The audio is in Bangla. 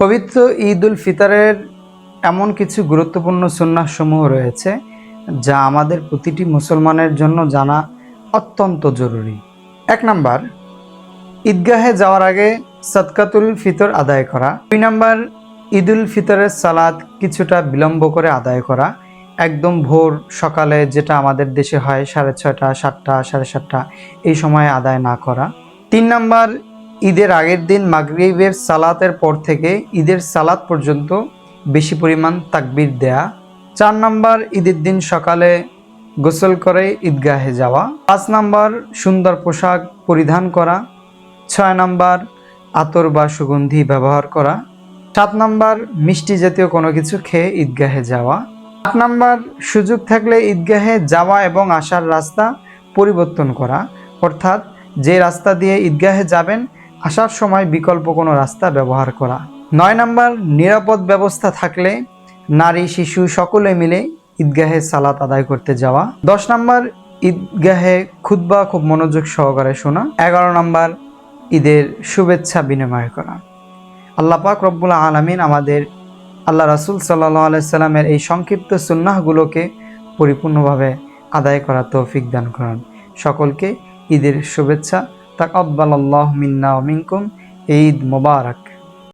পবিত্র ঈদ উল ফিতরের এমন কিছু গুরুত্বপূর্ণ সুন্নাহ সমূহ রয়েছে যা আমাদের প্রতিটি মুসলমানের জন্য জানা অত্যন্ত জরুরি। 1 নাম্বার, ঈদগাহে যাওয়ার আগে সদকাতুল ফিতর আদায় করা। 2 নাম্বার, ঈদ উল ফিতরের সালাত কিছুটা বিলম্ব করে আদায় করা, একদম ভোর সকালে যেটা আমাদের দেশে হয় 6:30, 7টা, 7:30 এই সময়ে আদায় না করা। 3 নাম্বার, ঈদের আগের দিন মাগরিবের সালাতের পর থেকে ঈদের সালাত পর্যন্ত বেশি পরিমাণ তাকবীর দেয়া। 4 নাম্বার, ঈদের দিন সকালে গোসল করে ঈদগাহে যাওয়া। 5 নাম্বার, সুন্দর পোশাক পরিধান করা। 6 নাম্বার, আতর বা সুগন্ধি ব্যবহার করা। 7 নাম্বার, মিষ্টি জাতীয় কোনো কিছু খেয়ে ঈদগাহে যাওয়া। 8 নাম্বার, সুযোগ থাকলে ঈদগাহে যাওয়া এবং আসার রাস্তা পরিবর্তন করা, অর্থাৎ যে রাস্তা দিয়ে ঈদগাহে যাবেন আসার সময় বিকল্প কোনো রাস্তা ব্যবহার করা। 9 নাম্বার, নিরাপদ ব্যবস্থা থাকলে নারী শিশু সকলে মিলে ঈদগাহে সালাত আদায় করতে যাওয়া। 10 নাম্বার, ঈদগাহে খুতবা খুব মনোযোগ সহকারে শোনা। 11 নাম্বার, ঈদের শুভেচ্ছা বিনিময় করা। আল্লাহ পাক রব্বুল আলামিন আমাদের আল্লাহ রাসূল সাল্লাল্লাহু আলাইহি সাল্লামের এই সংক্ষিপ্ত সুন্নাহগুলোকে পরিপূর্ণভাবে আদায় করার তৌফিক দান করেন। সকলকে ঈদের শুভেচ্ছা। তাকাব্বালাল্লাহু মিন্না ওয়া মিনকুম। ঈদ মোবারক।